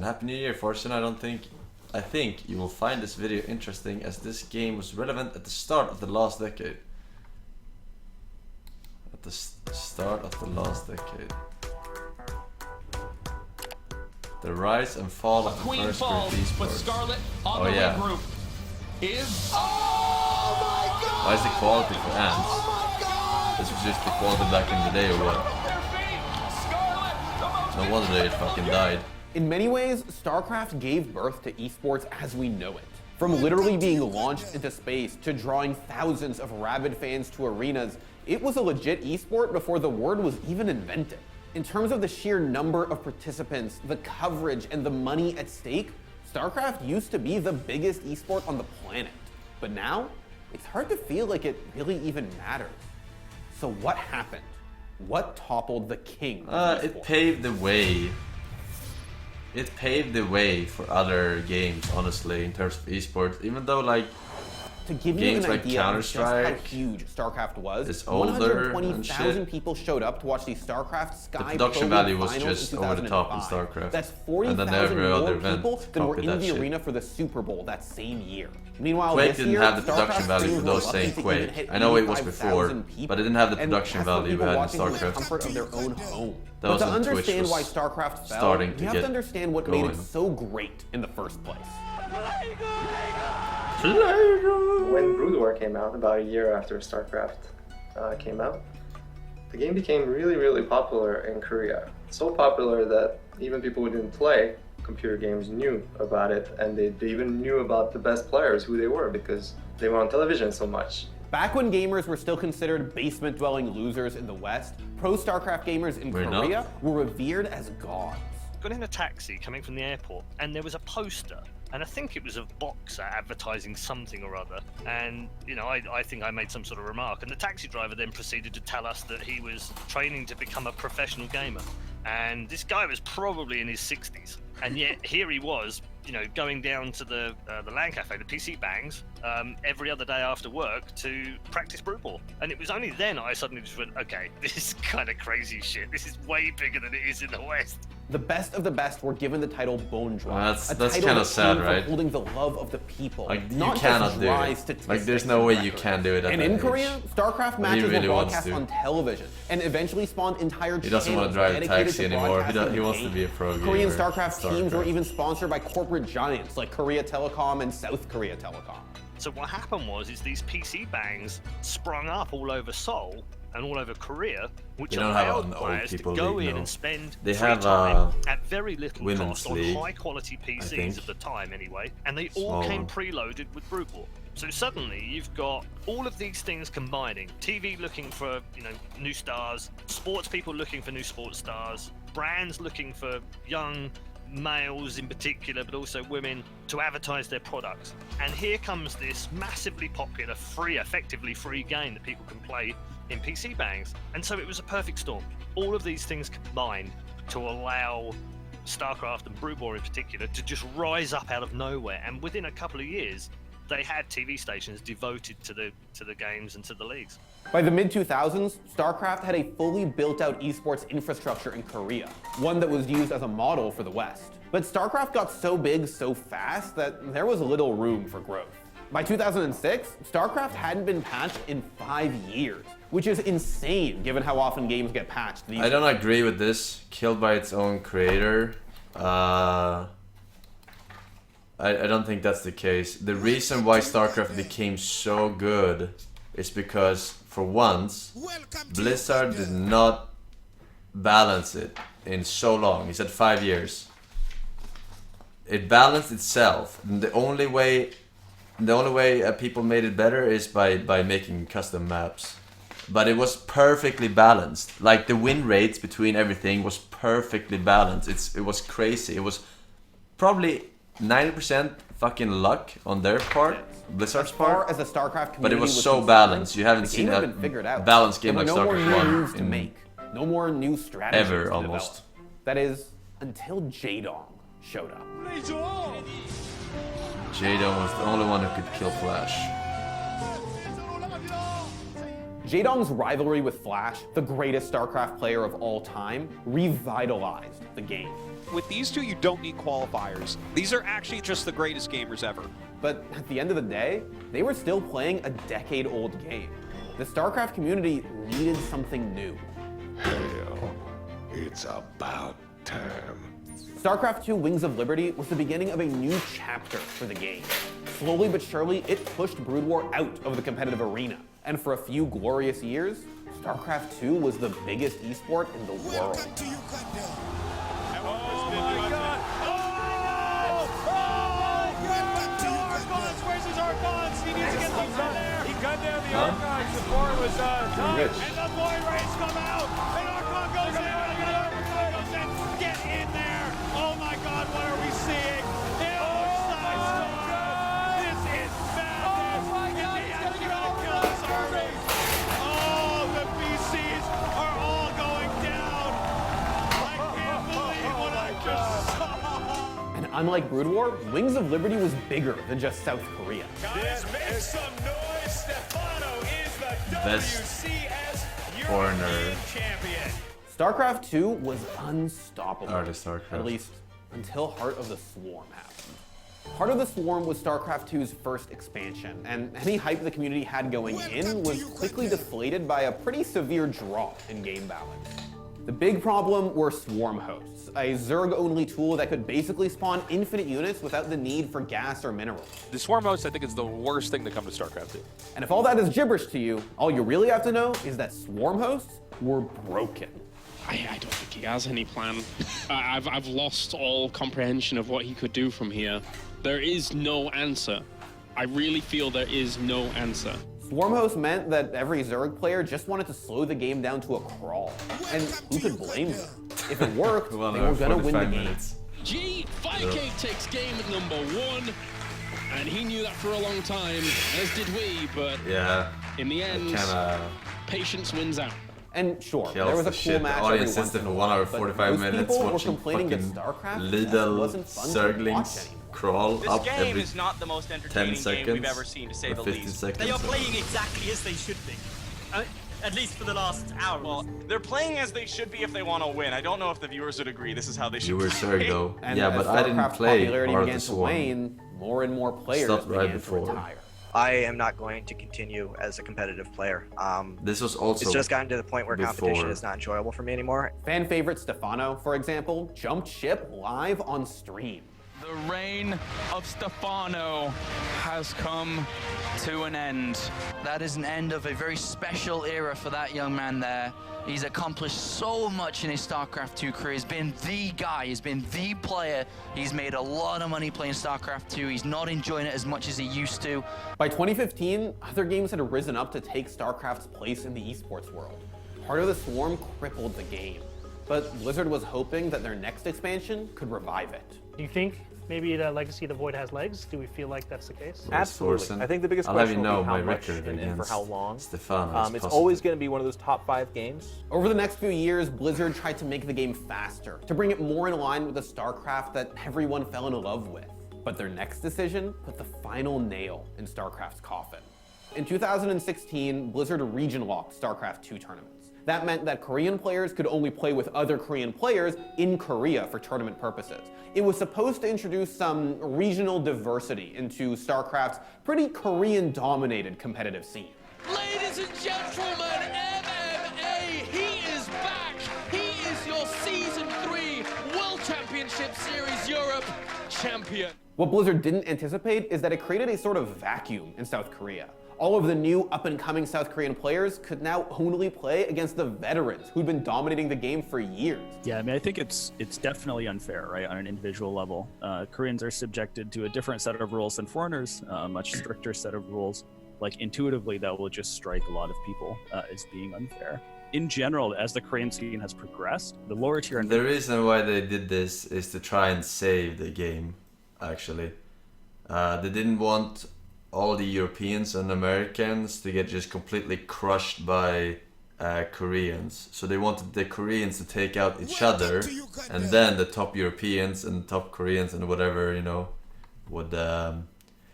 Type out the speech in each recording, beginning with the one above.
Happy New Year, Forsen. I think you will find this video interesting as this game was relevant at the start of the last decade. At the start of the last decade. The rise and fall of the first group esports. Oh yeah. Group is oh my god! Why is the quality for ants? This was just the quality back in the day or what? No wonder they fucking died. In many ways, Starcraft gave birth to esports as we know it. From literally being launched into space to drawing thousands of rabid fans to arenas, it was a legit esport before the word was even invented. In terms of the sheer number of participants, the coverage, and the money at stake, Starcraft used to be the biggest esport on the planet. But now, it's hard to feel like it really even matters. So what happened? What toppled the king of It paved the way. It paved the way for other games, honestly, in terms of esports. Even though, like, to give games you an like idea of just how Counter-Strike huge Starcraft was, is older 120,000 and people showed up to watch the Starcraft the Sky production Pro value was Finals just in over the top in 2005. Starcraft. That's And then 40,000 every more other event people than were copied in that the shit. arena for the Super Bowl that same year. Meanwhile, Quake this didn't year, have the production Starcraft value for streams those were saying lucky to Quake. even hit I know it was before, 85,000 people. but it didn't have the And production that's what value we people had in watching from the Starcraft. comfort of their own home. That But was to when Twitch understand was why Starcraft fell, starting to you have get to understand what made it going. so great in the first place. When Brood War came out, about a year after StarCraft came out, the game became really popular in Korea. So popular that even people who didn't play computer games knew about it, and they even knew about the best players, who they were, because they were on television so much. Back when gamers were still considered basement-dwelling losers in the West, pro StarCraft gamers in Korea were revered as gods. Got in a taxi coming from the airport, and there was a poster, and I think it was a boxer advertising something or other, and you know, I think I made some sort of remark, and the taxi driver then proceeded to tell us that he was training to become a professional gamer, and this guy was probably in his 60s, and yet here he was, you know, going down to the LAN cafe, the PC Bangs, every other day after work to practice Brood War. And it was only then I suddenly just went, okay, this is kind of crazy shit. This is way bigger than it is in the West. The best of the best were given the title Bone Dry. Well, that's title kinda that sad, came from right? holding the love of the people. Like, not you cannot just do dry it. statistics Like, there's no way you records. can do it at And that in age. Korea, StarCraft But he matches really were wants broadcast to. on television and eventually spawned entire He doesn't want to channels drive a dedicated taxi to anymore. broadcasting He wants the to be a pro gamer. Korean StarCraft teams were StarCraft. even sponsored by corporate giants like Korea Telecom and South Korea Telecom. So what happened was these PC Bangs sprung up all over Seoul and all over Korea, which They don't have allowed an old players to people go league, in no. and spend They free have time at very little women's cost on league, high-quality think. PCs at the time anyway, and they all Small came one. preloaded with Brood War. So suddenly you've got all of these things combining: TV looking for, you know, new stars, sports people looking for new sports stars, brands looking for young males in particular, but also women, to advertise their products. And here comes this massively popular, effectively free game that people can play in PC Bangs. And so it was a perfect storm. All of these things combined to allow Starcraft and Brood War in particular to just rise up out of nowhere. And within a couple of years, they had TV stations devoted to the games and to the leagues. By the mid-2000s, StarCraft had a fully built-out esports infrastructure in Korea, one that was used as a model for the West. But StarCraft got so big so fast that there was little room for growth. By 2006, StarCraft hadn't been patched in 5 years, which is insane given how often games get patched these days. I don't agree with this. Killed by its own creator. I don't think that's the case. The reason why StarCraft became so good is because, for once, Blizzard did not balance it in so long. He said 5 years. It balanced itself. And the only way people made it better is by making custom maps. But it was perfectly balanced. Like, the win rates between everything was perfectly balanced. It was crazy. It was probably 90% fucking luck on their part, Blizzard's part, as the StarCraft community but it was so concerned, balanced. You haven't the seen game had a been figured out. balanced game There like were no more StarCraft new 1 moves to make, no more new strategies ever, to almost. develop. That is, until Jaedong showed up. Jaedong was the only one who could kill Flash. Jaedong's rivalry with Flash, the greatest StarCraft player of all time, revitalized the game. With these two, you don't need qualifiers. These are actually just the greatest gamers ever. But at the end of the day, they were still playing a decade-old game. The StarCraft community needed something new. Hell, it's about time. StarCraft II Wings of Liberty was the beginning of a new chapter for the game. Slowly but surely, it pushed Brood War out of the competitive arena. And for a few glorious years, StarCraft II was the biggest esport in the world. Cut down the Archons. The board was tough. And the Void Rays come out. And Archon goes in. And Archon goes in. Get in there. Oh my God, what are we seeing? It looks like this is madness. Oh my God, it's gonna kill us army. Oh, the BCs are all going down. I can't believe what I just saw. And unlike Brood War, Wings of Liberty was bigger than just South Korea. Guys, make some noise. Stefano is the Best WCS foreigner. European champion. StarCraft II was unstoppable. Art of StarCraft. At least until Heart of the Swarm happened. Heart of the Swarm was StarCraft II's first expansion, and any hype the community had going in was quickly deflated by a pretty severe drop in game balance. The big problem were swarm hosts, a Zerg-only tool that could basically spawn infinite units without the need for gas or minerals. The swarm host, I think, is the worst thing to come to StarCraft 2. And if all that is gibberish to you, all you really have to know is that swarm hosts were broken. I don't think he has any plan. I've lost all comprehension of what he could do from here. There is no answer. I really feel there is no answer. Swarm hosts meant that every Zerg player just wanted to slow the game down to a crawl. And who could blame them? If it worked, they were gonna win the game. G, Firecake takes game at number 1, and he knew that for a long time, as did we, but Yeah. in the end, Kinda patience wins out. And sure, kills there was a the cool shit. match The every audience once system in a for while, 1 hour but 45 most minutes people were watching complaining that fucking StarCraft just Lidl wasn't fun to watch Zerglings anymore. crawl This up game every is not the most 10 entertaining seconds. game we've ever seen, to say or the 15 least. seconds. They are playing exactly as they should be. At least for the last hour. Well, they're playing as they should be if they want to win. I don't know if the viewers would agree. This is how they should You were play. Zerg though. And Yeah, as but I didn't StarCraft's play popularity Heart of began the to Swarm. wane, more and more players Stopped right began to before. retire. I am not going to continue as a competitive player. This was also It's just gotten to the point where competition before. is not enjoyable for me anymore. Fan favorite Stefano, for example, jumped ship live on stream. The reign of Stefano has come to an end. That is an end of a very special era for that young man there. He's accomplished so much in his StarCraft 2 career. He's been the guy, he's been the player. He's made a lot of money playing StarCraft 2. He's not enjoying it as much as he used to. By 2015, other games had risen up to take StarCraft's place in the esports world. Heart of the Swarm crippled the game, but Blizzard was hoping that their next expansion could revive it. Do you think maybe the Legacy of the Void has legs? Do we feel like that's the case? Absolutely. Forsen. I think the biggest I'll have question you will know be how my much record and for against how long. Stefano is It's positive. always going to be one of those top 5 games. Over the next few years, Blizzard tried to make the game faster, to bring it more in line with the StarCraft that everyone fell in love with. But their next decision put the final nail in StarCraft's coffin. In 2016, Blizzard region-locked StarCraft 2 tournaments. That meant that Korean players could only play with other Korean players in Korea for tournament purposes. It was supposed to introduce some regional diversity into StarCraft's pretty Korean-dominated competitive scene. Ladies and gentlemen, MMA, he is back. He is your Season 3 World Championship Series Europe champion. What Blizzard didn't anticipate is that it created a sort of vacuum in South Korea. All of the new up-and-coming South Korean players could now only play against the veterans who'd been dominating the game for years. Yeah, I mean, I think it's definitely unfair, right, on an individual level. Koreans are subjected to a different set of rules than foreigners, a much stricter set of rules. Like, intuitively, that will just strike a lot of people as being unfair. In general, as the Korean scene has progressed, the lower tier... The reason why they did this is to try and save the game, actually. They didn't want all the Europeans and Americans to get just completely crushed by Koreans. So they wanted the Koreans to take out each other, and then the top Europeans and top Koreans and whatever, you know, would...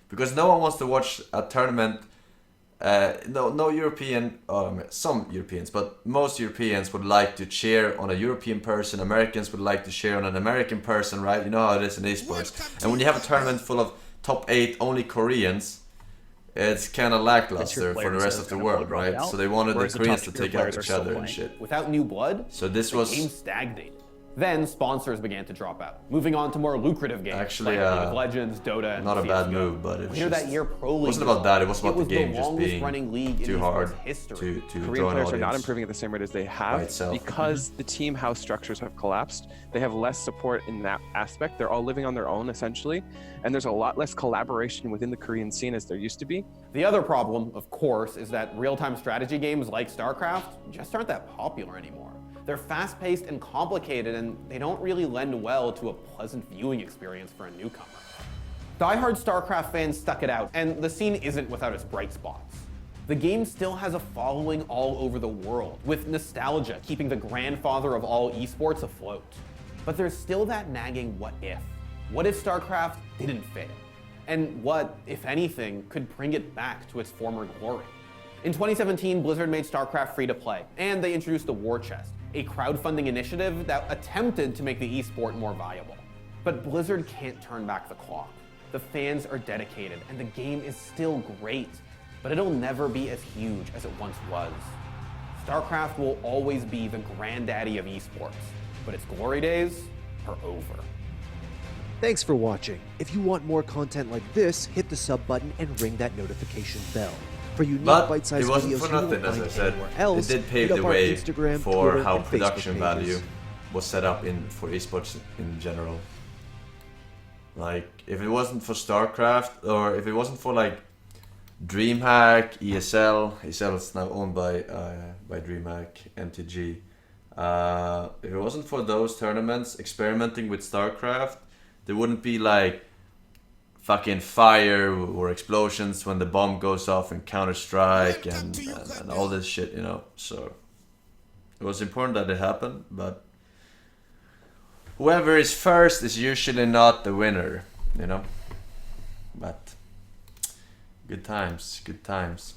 because no one wants to watch a tournament no European, some Europeans, but most Europeans would like to cheer on a European person. Americans would like to cheer on an American person, right? You know how it is in esports. And when you have a tournament full of top 8 only Koreans, it's kind of lackluster for the rest of the world, right? So they wanted the Koreans to take out each other and shit. Without new blood, so this the was game stagnated. Then sponsors began to drop out, moving on to more lucrative games actually like League of Legends, Dota, and not a CS:GO. bad move, but it was Later just, that year, Pro League it wasn't about that. It was about the game just longest being running league in too hard esports history. to Korean draw an players are not audience improving at the same rate as they by have itself. because the team house structures have collapsed. They have less support in that aspect. They're all living on their own essentially, and there's a lot less collaboration within the Korean scene as there used to be. The other problem, of course, is that real-time strategy games like Starcraft just aren't that popular anymore. They're fast-paced and complicated, and they don't really lend well to a pleasant viewing experience for a newcomer. Die-hard Starcraft fans stuck it out, and the scene isn't without its bright spots. The game still has a following all over the world, with nostalgia keeping the grandfather of all esports afloat. But there's still that nagging what if. What if Starcraft didn't fail? And what, if anything, could bring it back to its former glory? In 2017, Blizzard made Starcraft free to play, and they introduced the War Chest, a crowdfunding initiative that attempted to make the esport more viable. But Blizzard can't turn back the clock. The fans are dedicated, and the game is still great, but it'll never be as huge as it once was. Starcraft will always be the granddaddy of esports, but its glory days are over. Thanks for watching. If you want more content like this, hit the sub button and ring that notification bell. For unique But bite-sized it wasn't videos for you won't nothing, as I find said. anywhere else, It did pave hit the up our way Instagram, for Twitter, how and Facebook production pages. value was set up for esports in general. Like, if it wasn't for StarCraft, or if it wasn't for like DreamHack, ESL is now owned by DreamHack, MTG. If it wasn't for those tournaments experimenting with StarCraft, there wouldn't be like fucking fire or explosions when the bomb goes off in Counter-Strike and all this shit, you know. So it was important that it happened, but whoever is first is usually not the winner, you know. But good times, good times.